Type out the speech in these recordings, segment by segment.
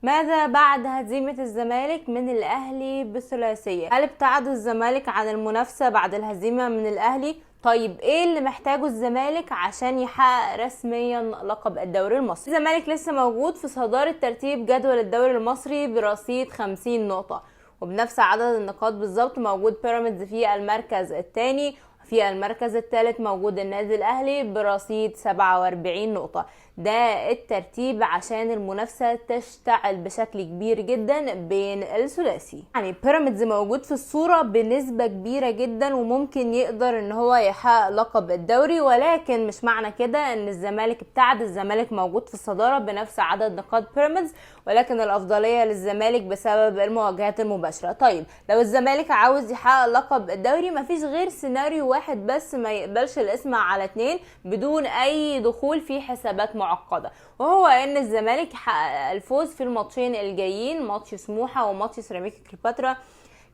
ماذا بعد هزيمة الزمالك من الأهلي بثلاثية؟ هل ابتعد الزمالك عن المنافسة بعد الهزيمة من الأهلي؟ طيب ايه اللي محتاجه الزمالك عشان يحقق رسميا لقب الدوري المصري؟ الزمالك لسه موجود في صدارة ترتيب جدول الدوري المصري برصيد 50 نقطة، وبنفس عدد النقاط بالظبط موجود بيراميدز في المركز الثاني. في المركز الثالث موجود النادي الاهلي برصيد 47 نقطة. ده الترتيب عشان المنافسة تشتعل بشكل كبير جدا بين الثلاثي. يعني بيراميدز موجود في الصورة بنسبة كبيرة جدا وممكن يقدر ان هو يحقق لقب الدوري، ولكن مش معنى كده ان الزمالك ابتعد. الزمالك موجود في الصدارة بنفس عدد نقاط بيراميدز، ولكن الافضلية للزمالك بسبب المواجهات المباشرة. طيب لو الزمالك عاوز يحقق لقب الدوري مفيش غير سيناريو واحد بس ما يقبلش الاسم على اتنين بدون اي دخول في حسابات معقدة، وهو ان الزمالك يحقق الفوز في الماتشين الجايين، ماتش سموحة وماتش سيراميكا كليوباترا.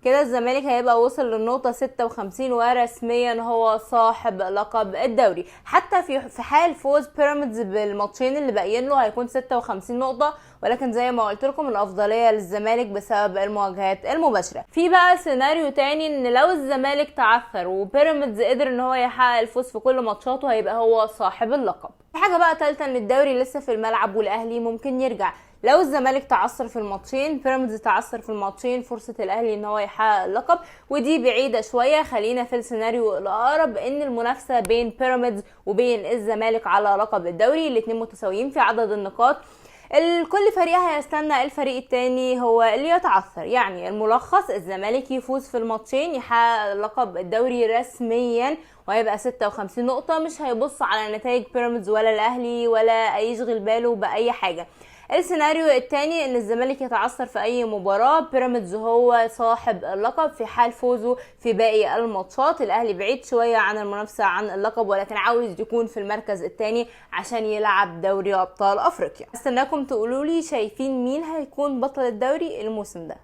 كده الزمالك هيبقى وصل للنقطة 56 ورسميا هو صاحب لقب الدوري. حتى في حال فوز بيراميدز بالماتشين اللي باقيين له هيكون 56 نقطة، ولكن زي ما قلت لكم الافضلية للزمالك بسبب المواجهات المباشرة. في بقى سيناريو تاني ان لو الزمالك تعثر وبيراميدز قدر ان هو يحقق الفوز في كل ماتشاته هيبقى هو صاحب اللقب. في حاجة بقى تالتة ان الدوري لسه في الملعب والاهلي ممكن يرجع. لو الزمالك تعثر في الماتشين، بيراميدز تعثر في الماتشين، فرصة الاهلي ان هو يحقق اللقب ودي بعيدة شوية. خلينا في السيناريو الاقرب ان المنافسة بين بيراميدز وبين الزمالك على لقب الدوري، الاتنين متساويين في عدد النقاط. كل فريق هيستنى الفريق التاني هو اللي يتعثر. يعني الملخص الزمالك يفوز في الماتشين يحقق لقب الدوري رسميا وهيبقى 56 نقطة، مش هيبص على نتائج بيراميدز ولا الاهلي ولا يشغل باله باي حاجة. السيناريو الثاني ان الزمالك يتعثر في اي مباراة، بيراميدز هو صاحب اللقب في حال فوزه في باقي الماتشات. الاهلي بعيد شوية عن المنافسة عن اللقب ولكن عاوز يكون في المركز الثاني عشان يلعب دوري ابطال افريقيا. استناكم تقولولي شايفين مين هيكون بطل الدوري الموسم ده.